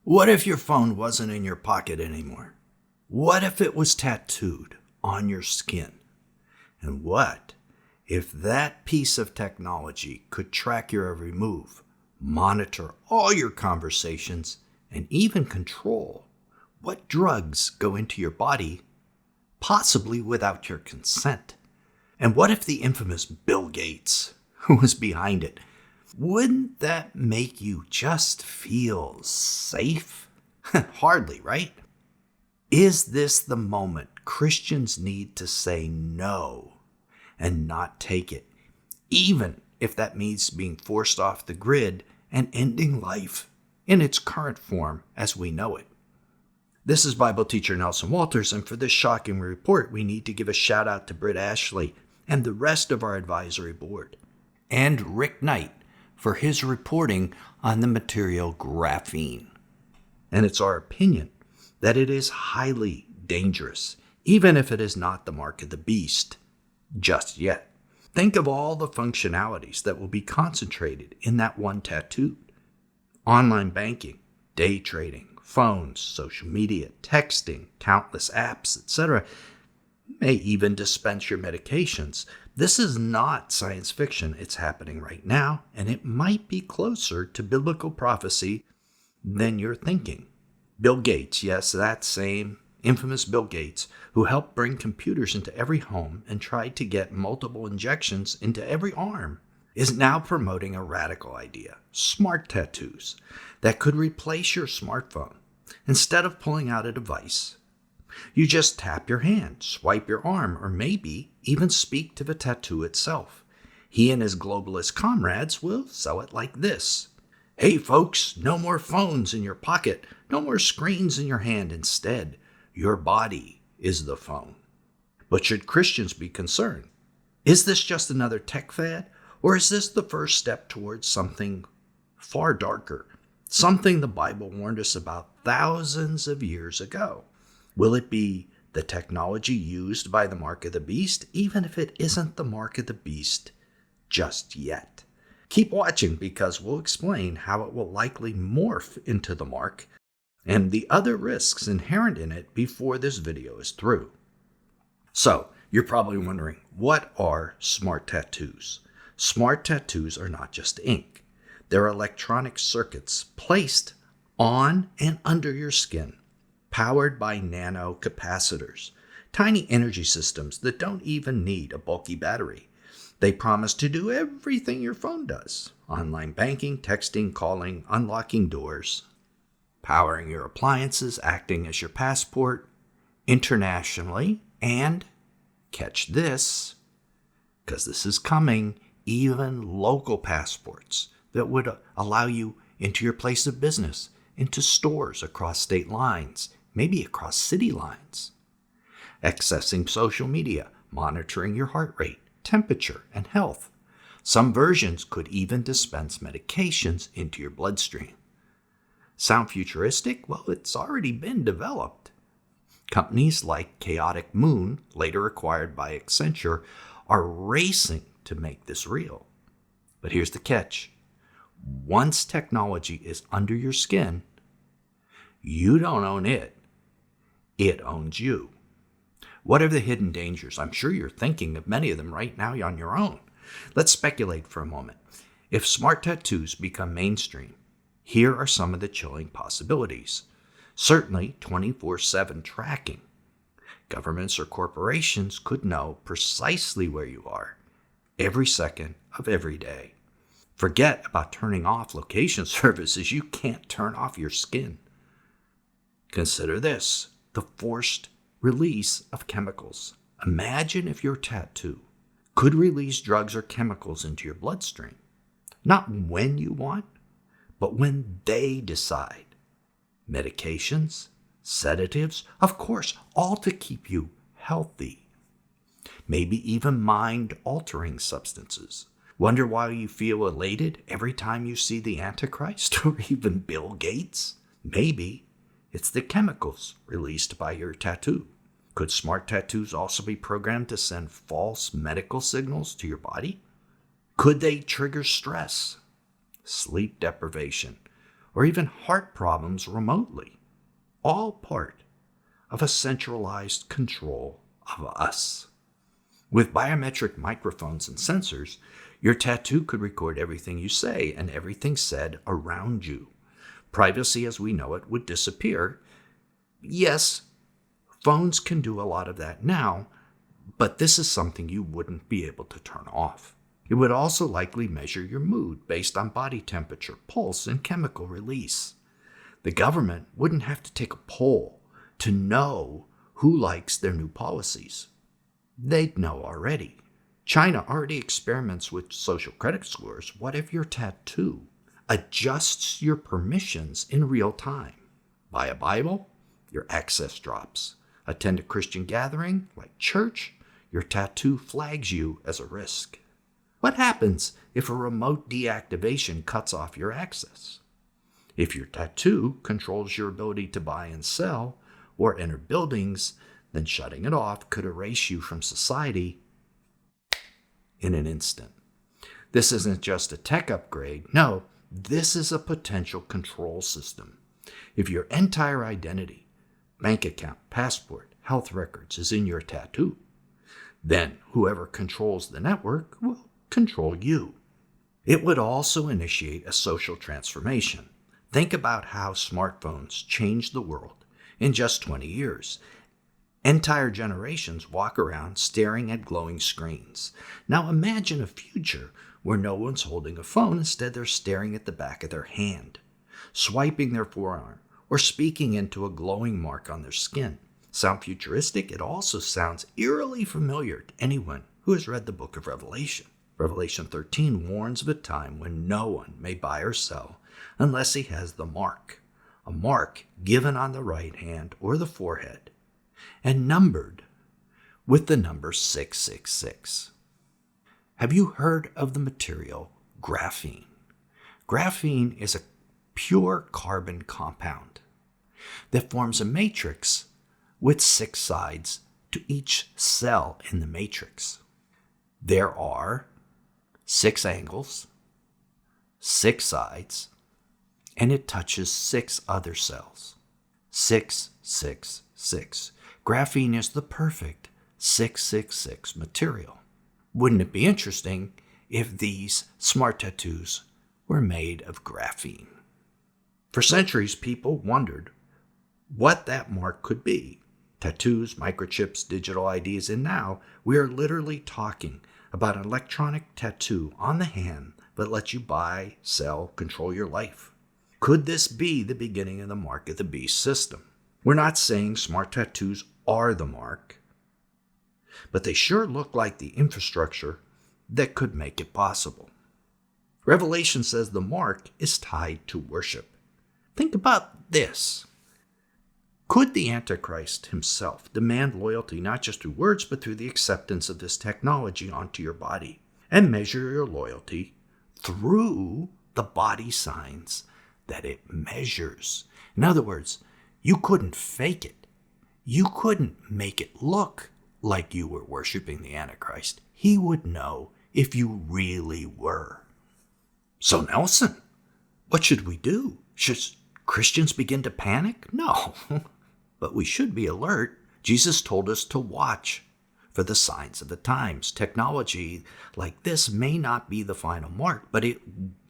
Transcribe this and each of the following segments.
What if your phone wasn't in your pocket anymore? What if it was tattooed on your skin? And what if that piece of technology could track your every move, monitor all your conversations, and even control what drugs go into your body, possibly without your consent? And what if the infamous Bill Gates, who was behind it, wouldn't that make you just feel safe? Hardly, right? Is this the moment Christians need to say no and not take it, even if that means being forced off the grid and ending life in its current form as we know it? This is Bible teacher Nelson Walters, and for this shocking report, we need to give a shout out to Britt Ashley and the rest of our advisory board, and Rick Knight for his reporting on the material graphene. And it's our opinion that it is highly dangerous, even if it is not the mark of the beast just yet. Think of all the functionalities that will be concentrated in that one tattoo. Online banking, day trading, phones, social media, texting, countless apps, etc. May even dispense your medications. This is not science fiction. It's happening right now, and it might be closer to biblical prophecy than you're thinking. Bill Gates, yes, that same infamous Bill Gates, who helped bring computers into every home and tried to get multiple injections into every arm, is now promoting a radical idea, smart tattoos, that could replace your smartphone. Instead of pulling out a device, you just tap your hand, swipe your arm, or maybe even speak to the tattoo itself. He and his globalist comrades will sell it like this. Hey folks, no more phones in your pocket, no more screens in your hand. Instead, your body is the phone. But should Christians be concerned? Is this just another tech fad? Or is this the first step towards something far darker? Something the Bible warned us about thousands of years ago. Will it be the technology used by the mark of the beast, even if it isn't the mark of the beast just yet? Keep watching, because we'll explain how it will likely morph into the mark and the other risks inherent in it before this video is through. So, you're probably wondering, what are smart tattoos? Smart tattoos are not just ink. They're electronic circuits placed on and under your skin, powered by nano capacitors, tiny energy systems that don't even need a bulky battery. They promise to do everything your phone does: online banking, texting, calling, unlocking doors, powering your appliances, acting as your passport internationally, and, catch this, because this is coming, even local passports that would allow you into your place of business, into stores across state lines, maybe across city lines. Accessing social media, monitoring your heart rate, temperature, and health. Some versions could even dispense medications into your bloodstream. Sound futuristic? Well, it's already been developed. Companies like Chaotic Moon, later acquired by Accenture, are racing to make this real. But here's the catch. Once technology is under your skin, you don't own it. It owns you. What are the hidden dangers? I'm sure you're thinking of many of them right now on your own. Let's speculate for a moment. If smart tattoos become mainstream, here are some of the chilling possibilities. Certainly 24/7 tracking. Governments or corporations could know precisely where you are every second of every day. Forget about turning off location services. You can't turn off your skin. Consider this, the forced release of chemicals. Imagine if your tattoo could release drugs or chemicals into your bloodstream. Not when you want, but when they decide. Medications, sedatives, of course, all to keep you healthy. Maybe even mind-altering substances. Wonder why you feel elated every time you see the Antichrist or even Bill Gates? Maybe it's the chemicals released by your tattoo. Could smart tattoos also be programmed to send false medical signals to your body? Could they trigger stress, sleep deprivation, or even heart problems remotely. All part of a centralized control of us. With biometric microphones and sensors, your tattoo could record everything you say and everything said around you. Privacy as we know it would disappear. Yes, phones can do a lot of that now, but this is something you wouldn't be able to turn off. It would also likely measure your mood based on body temperature, pulse, and chemical release. The government wouldn't have to take a poll to know who likes their new policies. They'd know already. China already experiments with social credit scores. What if your tattoo adjusts your permissions in real time? Buy a Bible, your access drops. Attend a Christian gathering like church, your tattoo flags you as a risk. What happens if a remote deactivation cuts off your access? If your tattoo controls your ability to buy and sell or enter buildings, then shutting it off could erase you from society in an instant. This isn't just a tech upgrade. No, this is a potential control system. If your entire identity, bank account, passport, health records is in your tattoo, then whoever controls the network will control you. It would also initiate a social transformation. Think about how smartphones changed the world in just 20 years. Entire generations walk around staring at glowing screens. Now imagine a future where no one's holding a phone. Instead, they're staring at the back of their hand, swiping their forearm, or speaking into a glowing mark on their skin. Sound futuristic? It also sounds eerily familiar to anyone who has read the book of Revelation. Revelation 13 warns of a time when no one may buy or sell unless he has the mark, a mark given on the right hand or the forehead, and numbered with the number 666. Have you heard of the material graphene? Graphene is a pure carbon compound that forms a matrix with 6 sides to each cell in the matrix. There are 6 angles, 6 sides, and it touches 6 other cells. 666. Graphene is the perfect 666 material. Wouldn't it be interesting if these smart tattoos were made of graphene? For centuries, people wondered what that mark could be. Tattoos, microchips, digital IDs, and now we are literally talking about an electronic tattoo on the hand that lets you buy, sell, control your life. Could this be the beginning of the mark of the beast system? We're not saying smart tattoos are the mark, but they sure look like the infrastructure that could make it possible. Revelation says the mark is tied to worship. Think about this. Could the Antichrist himself demand loyalty not just through words, but through the acceptance of this technology onto your body and measure your loyalty through the body signs that it measures? In other words, you couldn't fake it. You couldn't make it look like you were worshiping the Antichrist. He would know if you really were. So Nelson, what should we do? Should Christians begin to panic? No, but we should be alert. Jesus told us to watch for the signs of the times. Technology like this may not be the final mark, but it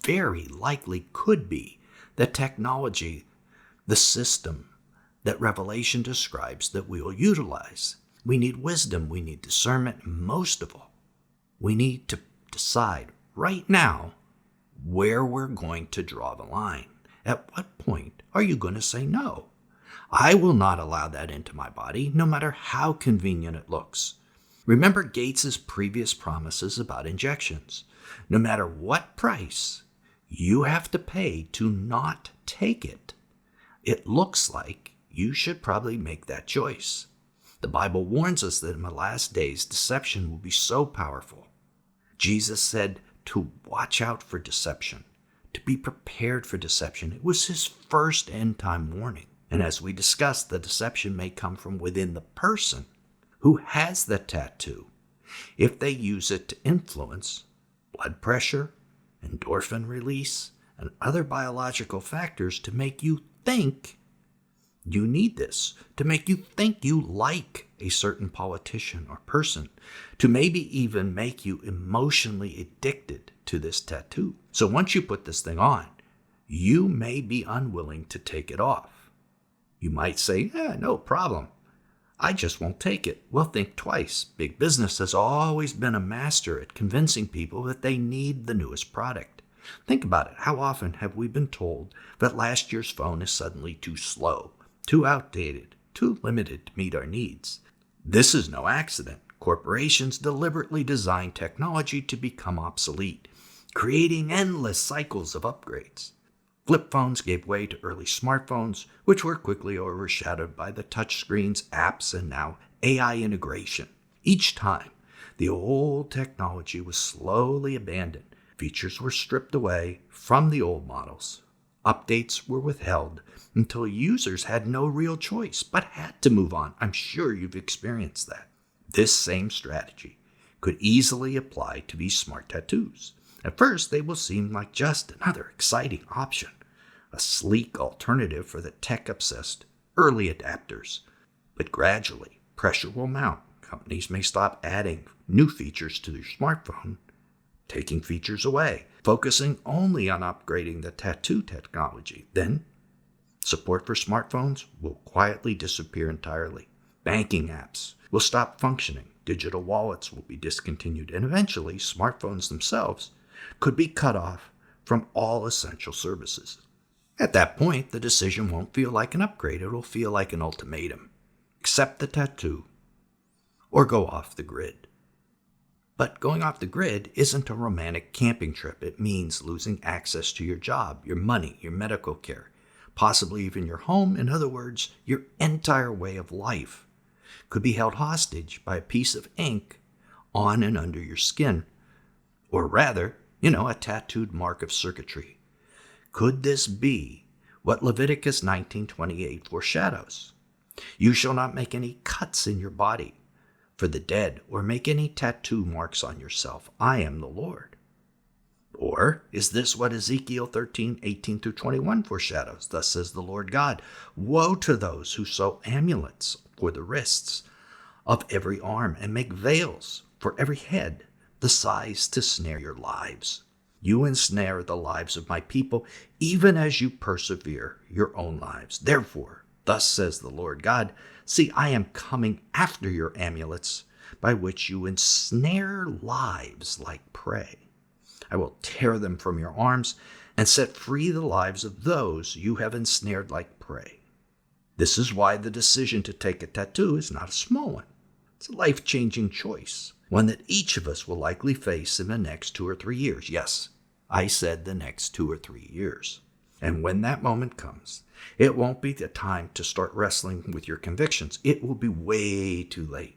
very likely could be the technology, the system that Revelation describes that we will utilize. We need wisdom, we need discernment, and most of all, we need to decide right now where we're going to draw the line. At what point are you going to say no? I will not allow that into my body, no matter how convenient it looks. Remember Gates' previous promises about injections. No matter what price you have to pay to not take it, it looks like you should probably make that choice. The Bible warns us that in the last days, deception will be so powerful. Jesus said to watch out for deception, to be prepared for deception. It was his first end-time warning. And as we discussed, the deception may come from within the person who has the tattoo if they use it to influence blood pressure, endorphin release, and other biological factors to make you think you need this, to make you think you like a certain politician or person, to maybe even make you emotionally addicted to this tattoo. So once you put this thing on, you may be unwilling to take it off. You might say, no problem. I just won't take it. Well, think twice. Big business has always been a master at convincing people that they need the newest product. Think about it. How often have we been told that last year's phone is suddenly too slow, too outdated, too limited to meet our needs? This is no accident. Corporations deliberately design technology to become obsolete, creating endless cycles of upgrades. Flip phones gave way to early smartphones, which were quickly overshadowed by the touchscreens, apps, and now AI integration. Each time, the old technology was slowly abandoned. Features were stripped away from the old models. Updates were withheld until users had no real choice but had to move on. I'm sure you've experienced that. This same strategy could easily apply to these smart tattoos. At first, they will seem like just another exciting option, a sleek alternative for the tech-obsessed early adapters. But gradually, pressure will mount. Companies may stop adding new features to their smartphone, taking features away, focusing only on upgrading the tattoo technology. Then, support for smartphones will quietly disappear entirely. Banking apps will stop functioning. Digital wallets will be discontinued. And eventually, smartphones themselves could be cut off from all essential services. At that point, the decision won't feel like an upgrade. It'll feel like an ultimatum. Accept the tattoo or go off the grid. But going off the grid isn't a romantic camping trip. It means losing access to your job, your money, your medical care, possibly even your home. In other words, your entire way of life could be held hostage by a piece of ink on and under your skin. Or rather, a tattooed mark of circuitry. Could this be what Leviticus 19:28 foreshadows? You shall not make any cuts in your body for the dead, or make any tattoo marks on yourself. I am the Lord. Or is this what Ezekiel 13:18-21 foreshadows? Thus says the Lord God, woe to those who sew amulets for the wrists of every arm and make veils for every head, the size to snare your lives. You ensnare the lives of my people, even as you persevere your own lives. Therefore, thus says the Lord God, see, I am coming after your amulets, by which you ensnare lives like prey. I will tear them from your arms and set free the lives of those you have ensnared like prey. This is why the decision to take a tattoo is not a small one. It's a life-changing choice, one that each of us will likely face in the next 2 or 3 years. Yes, I said the next 2 or 3 years. And when that moment comes, it won't be the time to start wrestling with your convictions. It will be way too late.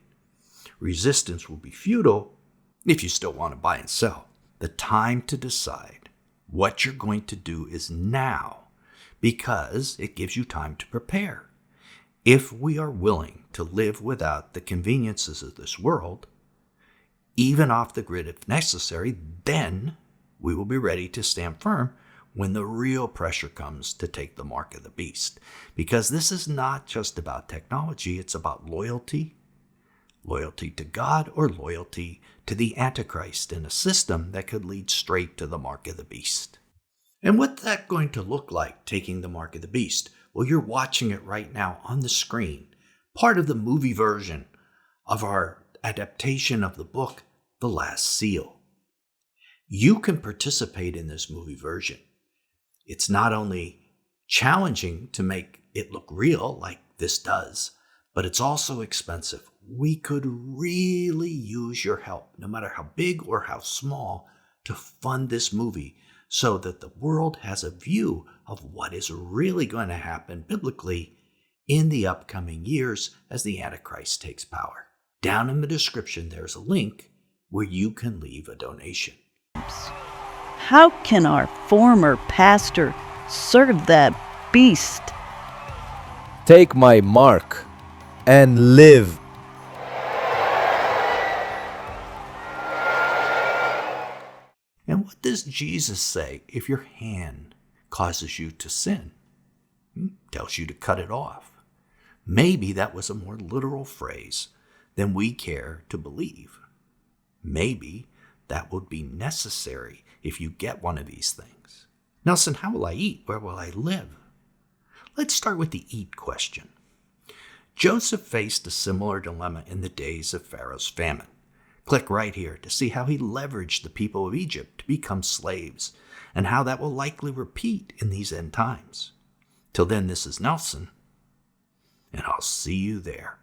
Resistance will be futile if you still want to buy and sell. The time to decide what you're going to do is now, because it gives you time to prepare. If we are willing to live without the conveniences of this world, even off the grid if necessary, then we will be ready to stand firm when the real pressure comes to take the mark of the beast. Because this is not just about technology, it's about loyalty to God or loyalty to the Antichrist in a system that could lead straight to the mark of the beast. And what's that going to look like, taking the mark of the beast? Well, you're watching it right now on the screen, part of the movie version of our adaptation of the book, The Last Seal. You can participate in this movie version. It's not only challenging to make it look real like this does, but it's also expensive. We could really use your help, no matter how big or how small, to fund this movie so that the world has a view of what is really going to happen biblically in the upcoming years as the Antichrist takes power. Down in the description, there's a link where you can leave a donation. How can our former pastor serve that beast? Take my mark and live. And what does Jesus say if your hand causes you to sin. Tells you to cut it off. Maybe that was a more literal phrase than we care to believe. Maybe that would be necessary if you get one of these things. Nelson, how will I eat? Where will I live? Let's start with the eat question. Joseph faced a similar dilemma in the days of Pharaoh's famine. Click right here to see how he leveraged the people of Egypt to become slaves, and how that will likely repeat in these end times. Till then, this is Nelson, and I'll see you there.